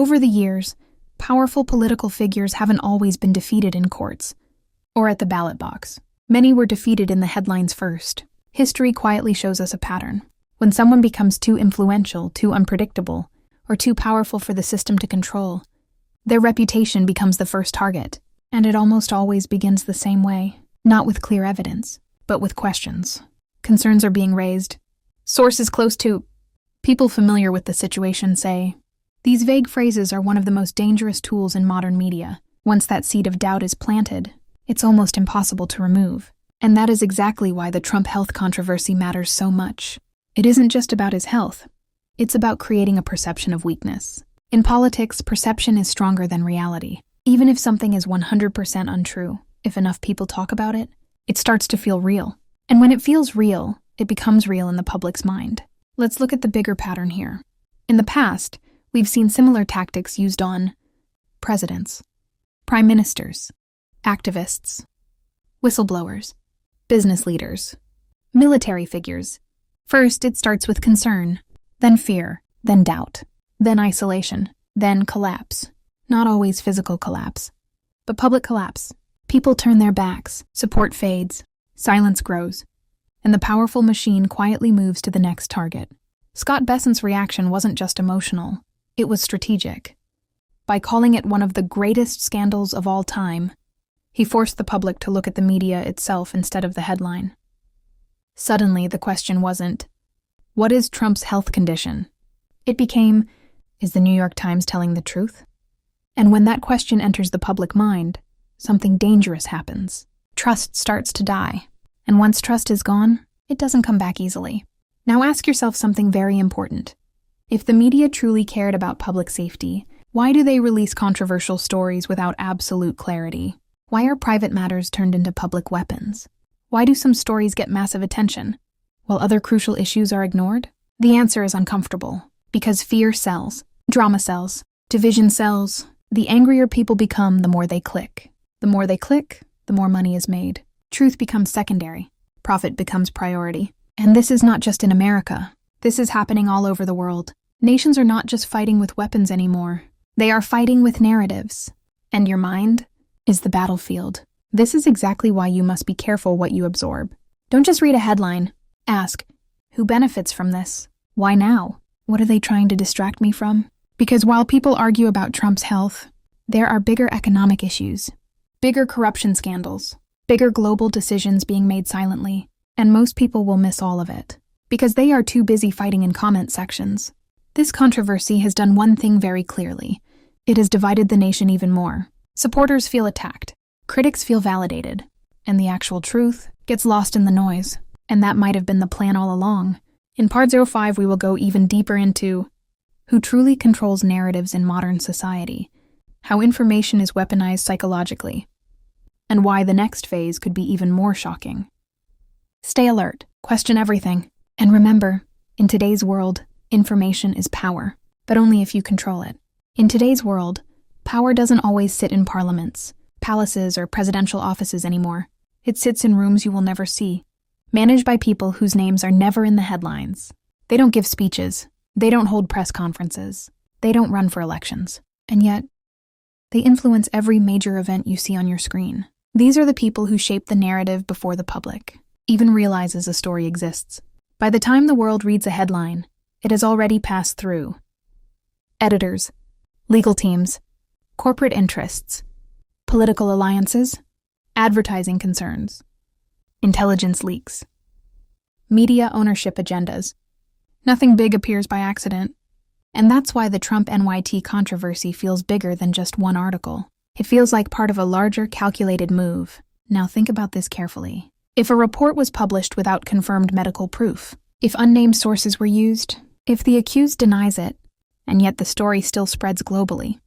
Over the years, powerful political figures haven't always been defeated in courts or at the ballot box. Many were defeated in the headlines first. History quietly shows us a pattern. When someone becomes too influential, too unpredictable, or too powerful for the system to control, their reputation becomes the first target. And it almost always begins the same way. Not with clear evidence, but with questions. Concerns are being raised. Sources close to people familiar with the situation say, these vague phrases are one of the most dangerous tools in modern media. Once that seed of doubt is planted, it's almost impossible to remove. And that is exactly why the Trump health controversy matters so much. It isn't just about his health. It's about creating a perception of weakness. In politics, perception is stronger than reality. Even if something is 100% untrue, if enough people talk about it, it starts to feel real. And when it feels real, it becomes real in the public's mind. Let's look at the bigger pattern here. In the past, we've seen similar tactics used on presidents, prime ministers, activists, whistleblowers, business leaders, military figures. First, it starts with concern, then fear, then doubt, then isolation, then collapse. Not always physical collapse, but public collapse. People turn their backs, support fades, silence grows, and the powerful machine quietly moves to the next target. Scott Bessent's reaction wasn't just emotional, it was strategic. By calling it one of the greatest scandals of all time, he forced the public to look at the media itself instead of the headline. Suddenly, the question wasn't, what is Trump's health condition? It became, is the New York Times telling the truth? And when that question enters the public mind, something dangerous happens. Trust starts to die. And once trust is gone, it doesn't come back easily. Now ask yourself something very important. If the media truly cared about public safety, why do they release controversial stories without absolute clarity? Why are private matters turned into public weapons? Why do some stories get massive attention, while other crucial issues are ignored? The answer is uncomfortable, because fear sells, drama sells, division sells. The angrier people become, the more they click. The more they click, the more money is made. Truth becomes secondary. Profit becomes priority. And this is not just in America. This is happening all over the world. Nations are not just fighting with weapons anymore. They are fighting with narratives. And your mind is the battlefield. This is exactly why you must be careful what you absorb. Don't just read a headline. Ask, who benefits from this? Why now? What are they trying to distract me from? Because while people argue about Trump's health, there are bigger economic issues, bigger corruption scandals, bigger global decisions being made silently, and most people will miss all of it, because they are too busy fighting in comment sections. This controversy has done one thing very clearly. It has divided the nation even more. Supporters feel attacked, critics feel validated, and the actual truth gets lost in the noise. And that might have been the plan all along. In Part 05, we will go even deeper into who truly controls narratives in modern society, how information is weaponized psychologically, and why the next phase could be even more shocking. Stay alert, question everything, and remember, in today's world, information is power, but only if you control it. In today's world, power doesn't always sit in parliaments, palaces, or presidential offices anymore. It sits in rooms you will never see, managed by people whose names are never in the headlines. They don't give speeches. They don't hold press conferences. They don't run for elections. And yet, they influence every major event you see on your screen. These are the people who shape the narrative before the public even realizes a story exists. By the time the world reads a headline, it has already passed through editors, legal teams, corporate interests, political alliances, advertising concerns, intelligence leaks, media ownership agendas. Nothing big appears by accident. And that's why the Trump NYT controversy feels bigger than just one article. It feels like part of a larger, calculated move. Now think about this carefully. If a report was published without confirmed medical proof, if unnamed sources were used, if the accused denies it, and yet the story still spreads globally,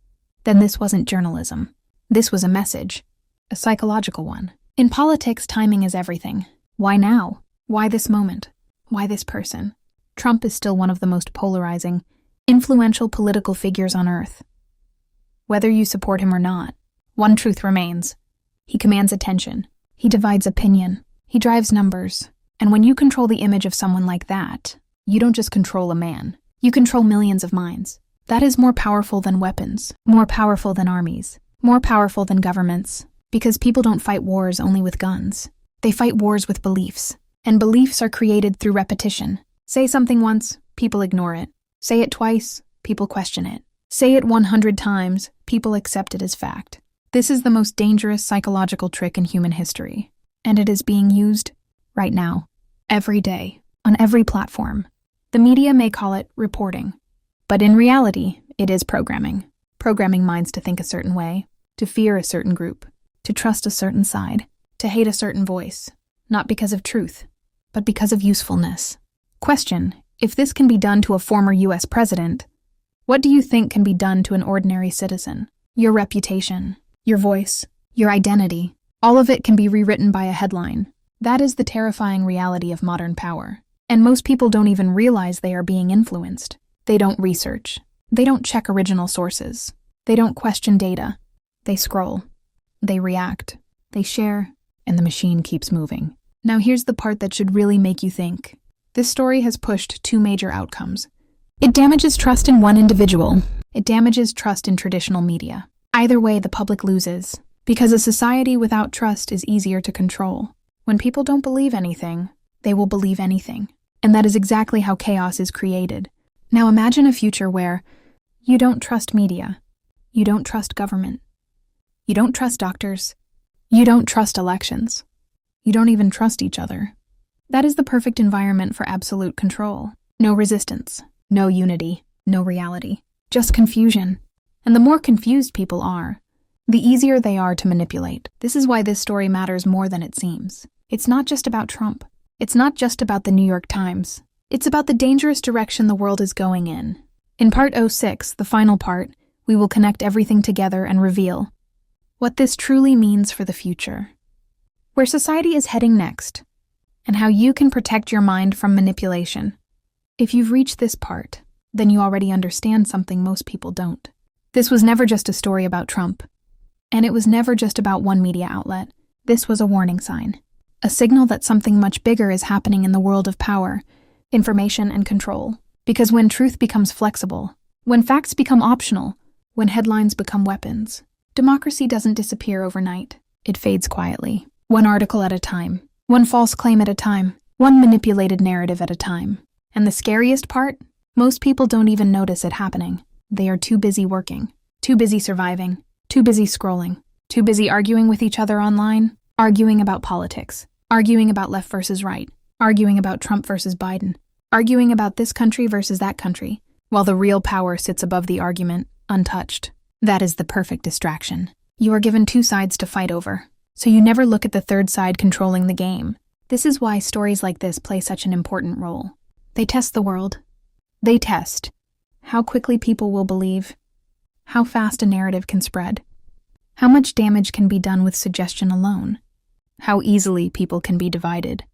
then this wasn't journalism. This was a message, a psychological one. In politics, timing is everything. Why now? Why this moment? Why this person? Trump is still one of the most polarizing, influential political figures on Earth. Whether you support him or not, one truth remains. He commands attention. He divides opinion. He drives numbers. And when you control the image of someone like that, you don't just control a man. You control millions of minds. That is more powerful than weapons, more powerful than armies, more powerful than governments, because people don't fight wars only with guns. They fight wars with beliefs, and beliefs are created through repetition. Say something once, people ignore it. Say it twice, people question it. Say it 100 times, people accept it as fact. This is the most dangerous psychological trick in human history, and it is being used right now, every day, on every platform. The media may call it reporting, but in reality, it is programming. Programming minds to think a certain way, to fear a certain group, to trust a certain side, to hate a certain voice, not because of truth, but because of usefulness. Question: if this can be done to a former US president, what do you think can be done to an ordinary citizen? Your reputation, your voice, your identity, all of it can be rewritten by a headline. That is the terrifying reality of modern power. And most people don't even realize they are being influenced. They don't research. They don't check original sources. They don't question data. They scroll. They react. They share. And the machine keeps moving. Now here's the part that should really make you think. This story has pushed two major outcomes. It damages trust in one individual. It damages trust in traditional media. Either way, the public loses, because a society without trust is easier to control. When people don't believe anything, they will believe anything. And that is exactly how chaos is created. Now imagine a future where you don't trust media, you don't trust government, you don't trust doctors, you don't trust elections, you don't even trust each other. That is the perfect environment for absolute control. No resistance, no unity, no reality, just confusion. And the more confused people are, the easier they are to manipulate. This is why this story matters more than it seems. It's not just about Trump. It's not just about the New York Times. It's about the dangerous direction the world is going in. In part 06, the final part, we will connect everything together and reveal what this truly means for the future, where society is heading next, and how you can protect your mind from manipulation. If you've reached this part, then you already understand something most people don't. This was never just a story about Trump, and it was never just about one media outlet. This was a warning sign, a signal that something much bigger is happening in the world of power, information, and control. Because when truth becomes flexible, when facts become optional, when headlines become weapons, democracy doesn't disappear overnight. It fades quietly, one article at a time, one false claim at a time, one manipulated narrative at a time. And the scariest part? Most people don't even notice it happening. They are too busy working, too busy surviving, too busy scrolling, too busy arguing with each other online, arguing about politics, arguing about left versus right, arguing about Trump versus Biden, arguing about this country versus that country, while the real power sits above the argument, untouched. That is the perfect distraction. You are given two sides to fight over, so you never look at the third side controlling the game. This is why stories like this play such an important role. They test the world. They test how quickly people will believe, how fast a narrative can spread, how much damage can be done with suggestion alone, how easily people can be divided.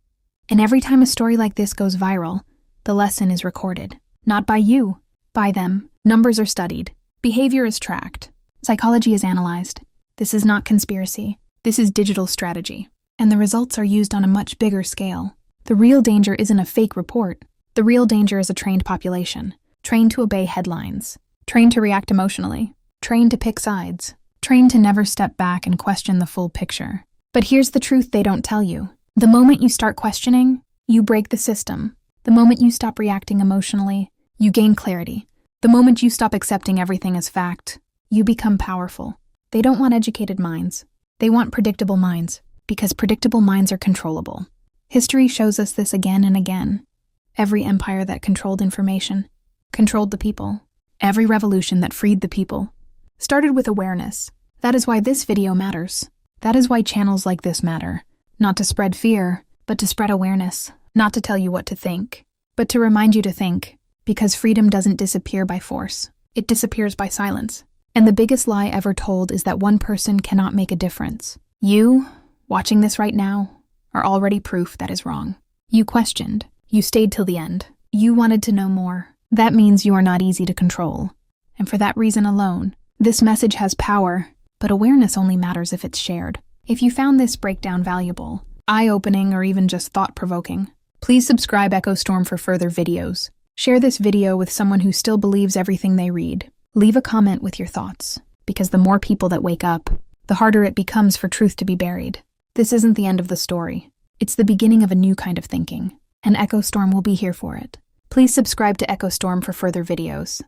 And every time a story like this goes viral, the lesson is recorded. Not by you, by them. Numbers are studied. Behavior is tracked. Psychology is analyzed. This is not conspiracy. This is digital strategy. And the results are used on a much bigger scale. The real danger isn't a fake report. The real danger is a trained population, trained to obey headlines, trained to react emotionally, trained to pick sides, trained to never step back and question the full picture. But here's the truth they don't tell you. The moment you start questioning, you break the system. The moment you stop reacting emotionally, you gain clarity. The moment you stop accepting everything as fact, you become powerful. They don't want educated minds. They want predictable minds, because predictable minds are controllable. History shows us this again and again. Every empire that controlled information controlled the people. Every revolution that freed the people started with awareness. That is why this video matters. That is why channels like this matter. Not to spread fear, but to spread awareness. Not to tell you what to think, but to remind you to think. Because freedom doesn't disappear by force. It disappears by silence. And the biggest lie ever told is that one person cannot make a difference. You, watching this right now, are already proof that is wrong. You questioned. You stayed till the end. You wanted to know more. That means you are not easy to control. And for that reason alone, this message has power, but awareness only matters if it's shared. If you found this breakdown valuable, eye-opening, or even just thought-provoking, please subscribe Echo Storm for further videos. Share this video with someone who still believes everything they read. Leave a comment with your thoughts, because the more people that wake up, the harder it becomes for truth to be buried. This isn't the end of the story. It's the beginning of a new kind of thinking, and Echo Storm will be here for it. Please subscribe to Echo Storm for further videos.